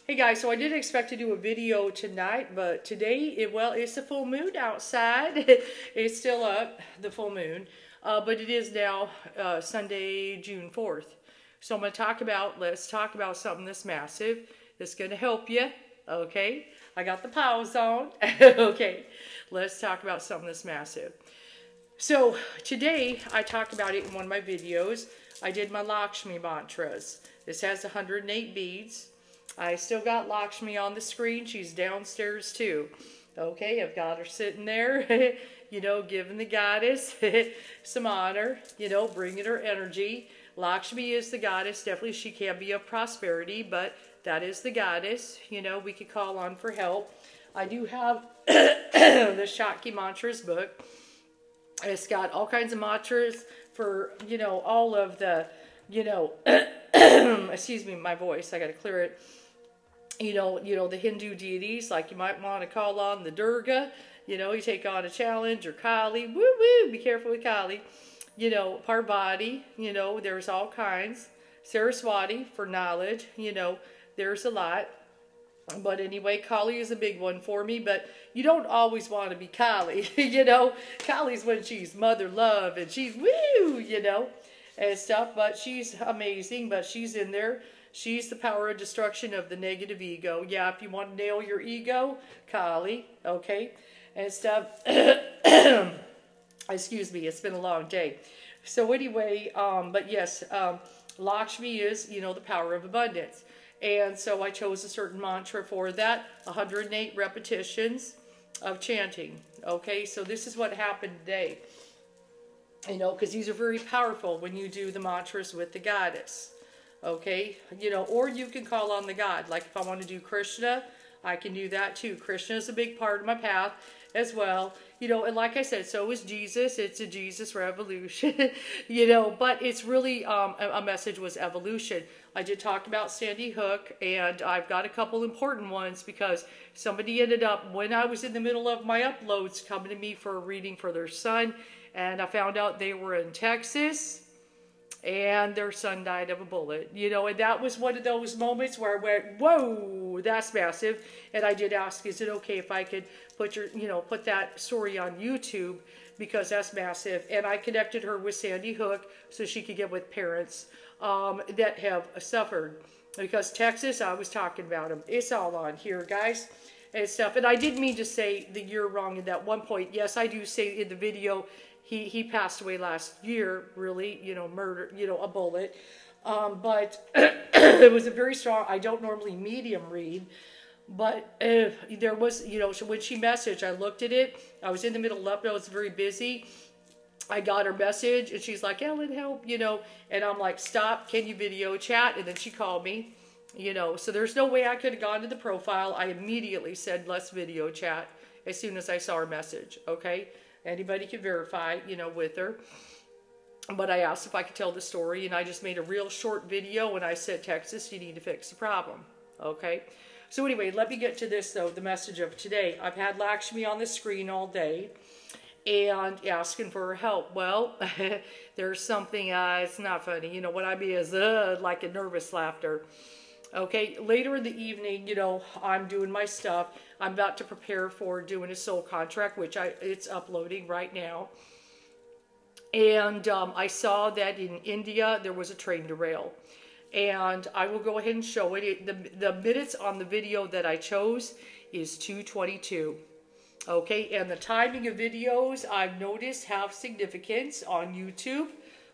Hey guys, so I didn't expect to do a video tonight, but today, well, it's a full moon outside. It's still up, the full moon, but it is now Sunday, June 4th. So I'm going to let's talk about something that's massive, that's going to help you, okay? I got the pause on, okay? Let's talk about something that's massive. So today, I talked about it in one of my videos. I did my Lakshmi mantras. This has 108 beads. I still got Lakshmi on the screen. She's downstairs too. Okay, I've got her sitting there, you know, giving the goddess some honor, you know, bringing her energy. Lakshmi is the goddess. Definitely she can be of prosperity, but that is the goddess. You know, we could call on for help. I do have the Shakti Mantras book. It's got all kinds of mantras for, you know, all of the, you know, excuse me, my voice, I got to clear it. You know, the Hindu deities, like you might want to call on the Durga, you know, you take on a challenge, or Kali, woo woo, be careful with Kali, you know, Parvati, you know, there's all kinds, Saraswati for knowledge, you know, there's a lot, but anyway, Kali is a big one for me, but you don't always want to be Kali, you know, Kali's when she's mother love, and she's woo, you know, and stuff, but she's amazing, but she's in there. She's the power of destruction of the negative ego. Yeah, if you want to nail your ego, Kali, okay, and stuff. Excuse me, it's been a long day. So anyway, but yes, Lakshmi is, you know, the power of abundance. And so I chose a certain mantra for that, 108 repetitions of chanting. Okay, so this is what happened today. You know, because these are very powerful when you do the mantras with the goddess. Okay, you know, or you can call on the God. Like if I want to do Krishna, I can do that too. Krishna is a big part of my path as well. You know, and like I said, so is Jesus. It's a Jesus revolution, you know, but it's really, a message was evolution. I did talk about Sandy Hook, and I've got a couple important ones because somebody ended up, when I was in the middle of my uploads, coming to me for a reading for their son, and I found out they were in Texas, and their son died of a bullet, you know, and that was one of those moments where I went, whoa, that's massive. And I did ask, is it okay if I could put put that story on YouTube, because that's massive. And I connected her with Sandy Hook so she could get with parents that have suffered, because Texas, I was talking about them. It's all on here, guys, and stuff. And I didn't mean to say that you're wrong in that one point. Yes, I do say in the video, he passed away last year, really, you know, murder, you know, a bullet. But it was a very strong, I don't normally medium read, but there was, you know, so when she messaged, I looked at it. I was in the middle of it. I was very busy. I got her message, and she's like, Ellen, help, you know. And I'm like, stop, can you video chat? And then she called me, you know. So there's no way I could have gone to the profile. I immediately said, let's video chat as soon as I saw her message, okay? Anybody can verify, you know, with her. But I asked if I could tell the story, and I just made a real short video, and I said, Texas, you need to fix the problem, okay? So anyway, let me get to this, though, the message of today. I've had Lakshmi on the screen all day and asking for her help. Well, there's something, it's not funny. You know, what I mean is like a nervous laughter. Okay, later in the evening, you know, I'm doing my stuff. I'm about to prepare for doing a soul contract, which it's uploading right now. And I saw that in India, there was a train derail. And I will go ahead and show it. The minutes on the video that I chose is 2:22. Okay, and the timing of videos, I've noticed, have significance on YouTube.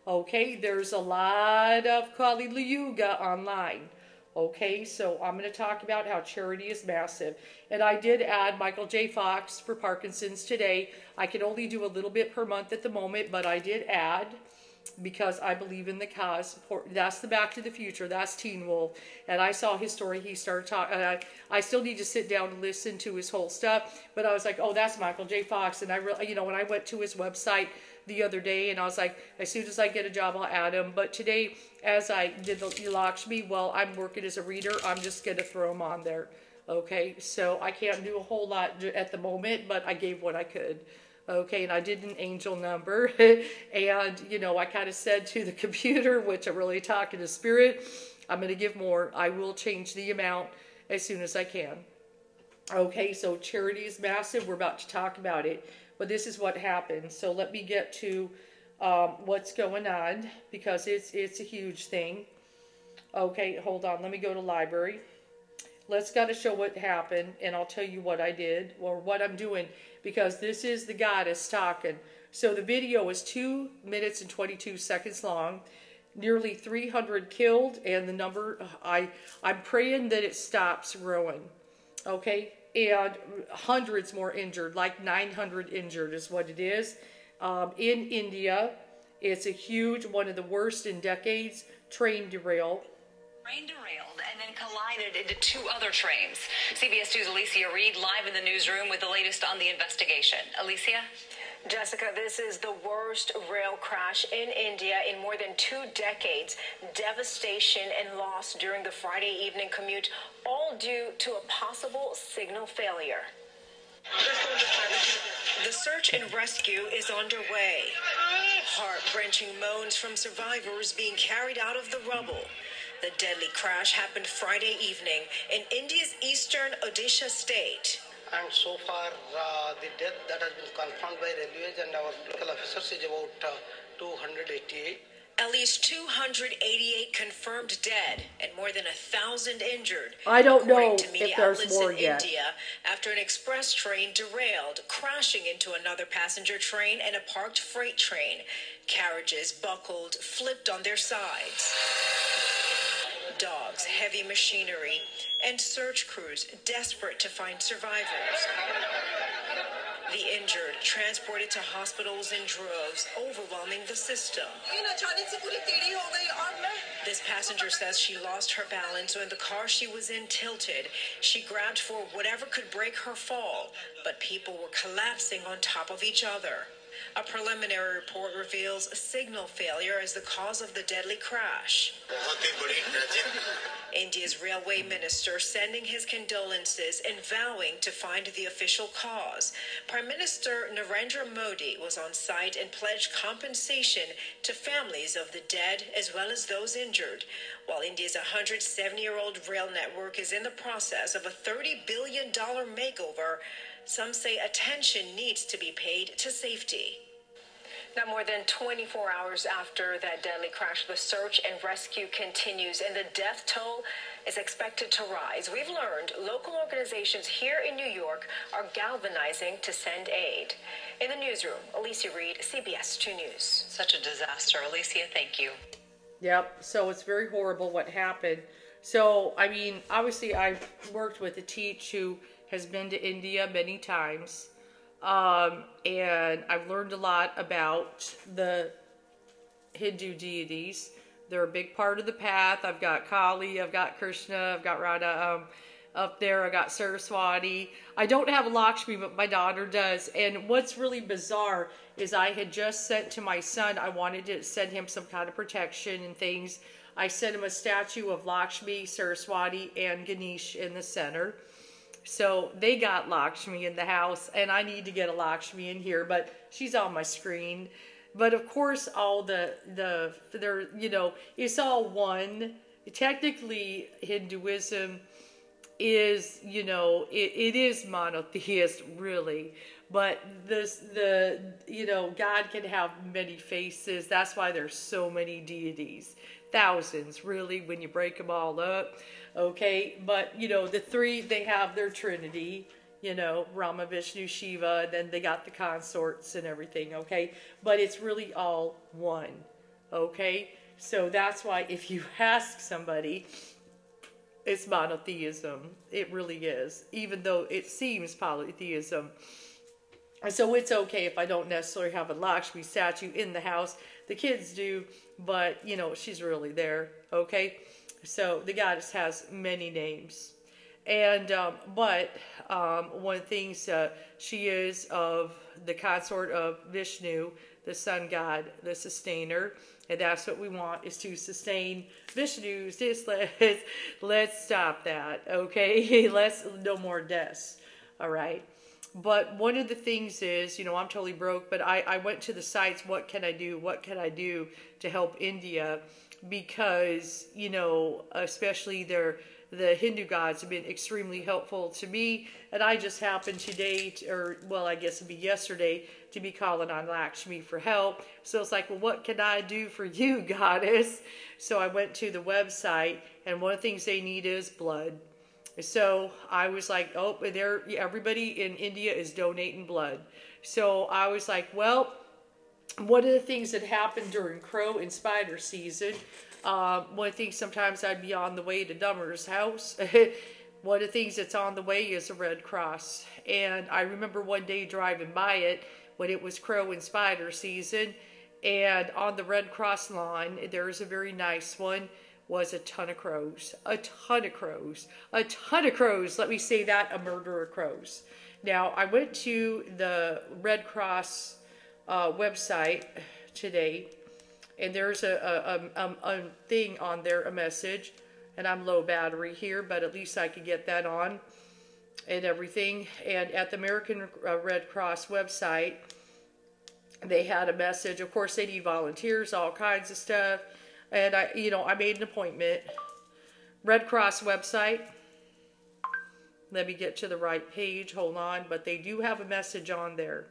Okay, there's a lot of Kali Yuga online. Okay, so I'm going to talk about how charity is massive. And I did add Michael J. Fox for Parkinson's today. I can only do a little bit per month at the moment, but I did add, because I believe in the cause. That's the Back to the Future. That's Teen Wolf. And I saw his story. He started talking. I still need to sit down and listen to his whole stuff. But I was like, oh, that's Michael J. Fox. And I really, you know, when I went to his website the other day, and I was like, as soon as I get a job, I'll add him. But today, as I did the Lakshmi, well, I'm working as a reader. I'm just going to throw him on there. Okay, so I can't do a whole lot at the moment, but I gave what I could. Okay, and I did an angel number, and, you know, I kind of said to the computer, which I'm really talking to spirit, I'm going to give more. I will change the amount, as soon as I can. Okay, so charity is massive. We're about to talk about it, but this is what happened. So let me get to what's going on, because it's a huge thing. Okay, hold on. Let me go to library. Let's gotta show what happened, and I'll tell you what I did or what I'm doing, because this is the goddess talking. So the video is 2 minutes and 22 seconds long. Nearly 300 killed, and the number, I'm praying that it stops growing. Okay, and hundreds more injured, like 900 injured is what it is. In India, it's a huge, one of the worst in decades, train derailed. Train derailed and then collided into 2 other trains. CBS 2's Alicia Reed live in the newsroom with the latest on the investigation. Alicia? Jessica, this is the worst rail crash in India in more than 2 decades. Devastation and loss during the Friday evening commute, all due to a possible signal failure. The search and rescue is underway. Heart-wrenching moans from survivors being carried out of the rubble. The deadly crash happened Friday evening in India's eastern Odisha state. And so far, the death that has been confirmed by railways and our local officers is about 288. At least 288 confirmed dead and more than 1,000 injured. I don't know to media if there's outlets more in yet. India, after an express train derailed, crashing into another passenger train and a parked freight train. Carriages buckled, flipped on their sides. Dogs, heavy machinery, and search crews desperate to find survivors. The injured transported to hospitals in droves, overwhelming the system. This passenger says she lost her balance when the car she was in tilted. She grabbed for whatever could break her fall, but people were collapsing on top of each other. A preliminary report reveals a signal failure as the cause of the deadly crash. India's railway minister sending his condolences and vowing to find the official cause. Prime Minister Narendra Modi was on site and pledged compensation to families of the dead as well as those injured, while India's 170-year-old rail network is in the process of a $30 billion makeover. Some say attention needs to be paid to safety. Now, more than 24 hours after that deadly crash, the search and rescue continues, and the death toll is expected to rise. We've learned local organizations here in New York are galvanizing to send aid. In the newsroom, Alicia Reed, CBS 2 News. Such a disaster. Alicia, thank you. Yep, so it's very horrible what happened. So, I mean, obviously I've worked with a teach who has been to India many times. And I've learned a lot about the Hindu deities. They're a big part of the path. I've got Kali, I've got Krishna, I've got Radha up there, I've got Saraswati. I don't have Lakshmi, but my daughter does. And what's really bizarre is I had just sent to my son, I wanted to send him some kind of protection and things. I sent him a statue of Lakshmi, Saraswati, and Ganesh in the center. So they got Lakshmi in the house, and I need to get a Lakshmi in here, but she's on my screen. But of course, all they're, you know, it's all one. Technically, Hinduism is, you know, it is monotheist, really. But you know, God can have many faces. That's why there's so many deities. Thousands, really, when you break them all up. Okay, but, you know, the three, they have their trinity, you know, Rama, Vishnu, Shiva, and then they got the consorts and everything, okay? But it's really all one, okay? So that's why if you ask somebody, it's monotheism. It really is, even though it seems polytheism. So it's okay if I don't necessarily have a Lakshmi statue in the house. The kids do, but, you know, she's really there, okay? So the goddess has many names. And, one of the things, she is of the consort of Vishnu, the sun god, the sustainer. And that's what we want, is to sustain Vishnu's. Let's stop that, okay? No more deaths, all right? But one of the things is, you know, I'm totally broke, but I went to the sites, what can I do? What can I do to help India? Because, you know, especially the Hindu gods have been extremely helpful to me, and I just happened today, or well, I guess it'd be yesterday, to be calling on Lakshmi for help. So it's like, well, what can I do for you, goddess? So I went to the website, and one of the things they need is blood. So I was like, oh, everybody in India is donating blood. So I was like, well, one of the things that happened during crow and spider season, one of the things, sometimes I'd be on the way to Dummer's house. One of the things that's on the way is a Red Cross. And I remember one day driving by it when it was crow and spider season. And on the Red Cross lawn, there's a very nice one, was a ton of crows. A ton of crows. A ton of crows. Let me say that, a murder of crows. Now, I went to the Red Cross website today, and there's a thing on there, a message, and I'm low battery here, but at least I could get that on and everything. And at the American Red Cross website, they had a message. Of course, they need volunteers, all kinds of stuff. And I made an appointment. Red Cross website. Let me get to the right page. Hold on. But they do have a message on there.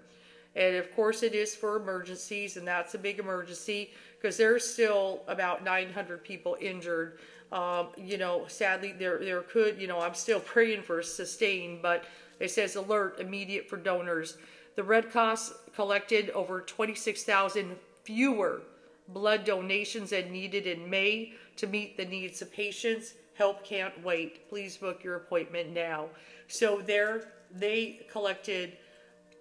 And of course it is for emergencies, and that's a big emergency because there's still about 900 people injured. Sadly, there could, I'm still praying for sustain, but it says alert, immediate for donors. The Red Cross collected over 26,000 fewer blood donations than needed in May to meet the needs of patients. Help can't wait. Please book your appointment now. So they collected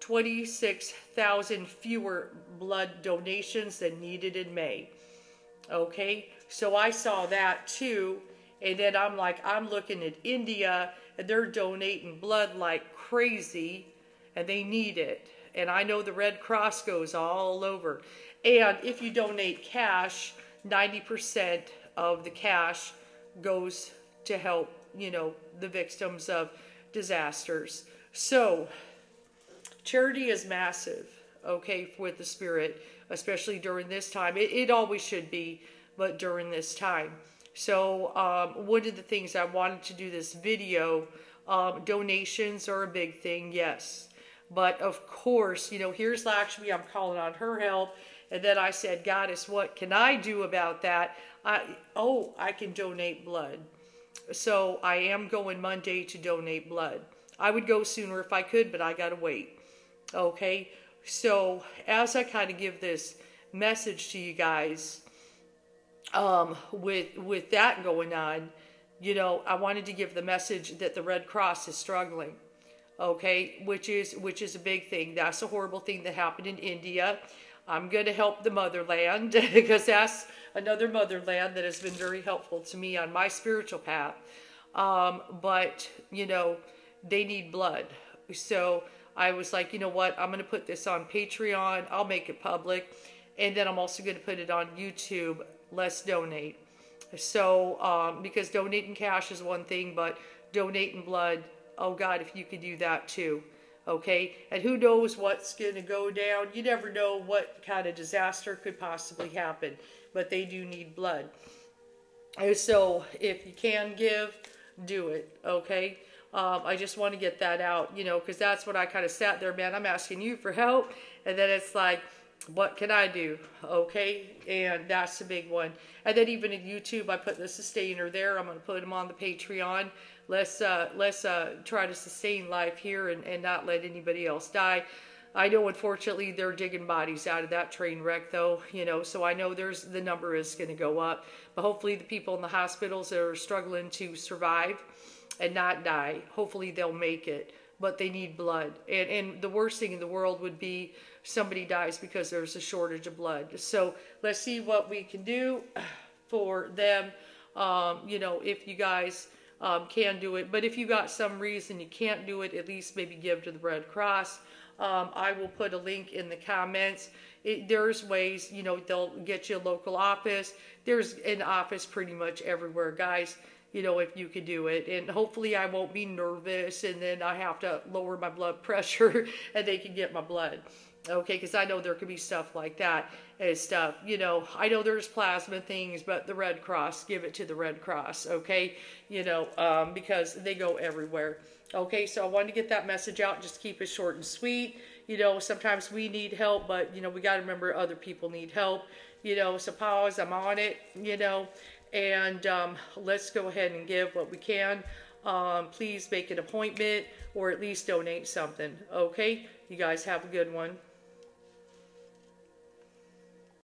26,000 fewer blood donations than needed in May. Okay, so I saw that too, and then I'm looking at India, and they're donating blood like crazy, and they need it. And I know the Red Cross goes all over. And if you donate cash, 90% of the cash goes to help, the victims of disasters. So charity is massive, okay, with the Spirit, especially during this time. It always should be, but during this time. So one of the things I wanted to do this video, donations are a big thing, yes. But of course, here's Lakshmi, I'm calling on her help. And then I said, Goddess, what can I do about that? I can donate blood. So I am going Monday to donate blood. I would go sooner if I could, but I got to wait. Okay, so as I kind of give this message to you guys, with that going on, I wanted to give the message that the Red Cross is struggling. Okay, which is a big thing. That's a horrible thing that happened in India. I'm going to help the motherland because that's another motherland that has been very helpful to me on my spiritual path. But they need blood. So I was like, you know what? I'm going to put this on Patreon. I'll make it public. And then I'm also going to put it on YouTube. Let's donate. So, because donating cash is one thing, but donating blood, oh God, if you could do that too. Okay? And who knows what's going to go down. You never know what kind of disaster could possibly happen. But they do need blood. And so, if you can give, do it. Okay? I just want to get that out, because that's what I kind of sat there, man. I'm asking you for help. And then it's like, what can I do? Okay? And that's the big one. And then even in YouTube, I put the sustainer there. I'm going to put them on the Patreon. Let's try to sustain life here and not let anybody else die. I know, unfortunately, they're digging bodies out of that train wreck, though, so I know the number is going to go up. But hopefully the people in the hospitals that are struggling to survive and not die, hopefully they'll make it. But they need blood. And the worst thing in the world would be somebody dies because there's a shortage of blood. So let's see what we can do for them, if you guys can do it. But if you got some reason you can't do it, at least maybe give to the Red Cross. I will put a link in the comments. There's ways, they'll get you a local office. There's an office pretty much everywhere, guys. you know, if you could do it. And hopefully I won't be nervous and then I have to lower my blood pressure and they can get my blood. Okay, because I know there could be stuff like that and stuff. You know, I know there's plasma things, but the Red Cross, give it to the Red Cross, okay? You know, because they go everywhere. Okay, so I wanted to get that message out. Just keep it short and sweet. You know, sometimes we need help, but, you know, we got to remember other people need help. You know, so pause, I'm on it, you know, and let's go ahead and give what we can. Please make an appointment or at least donate something, okay? You guys have a good one.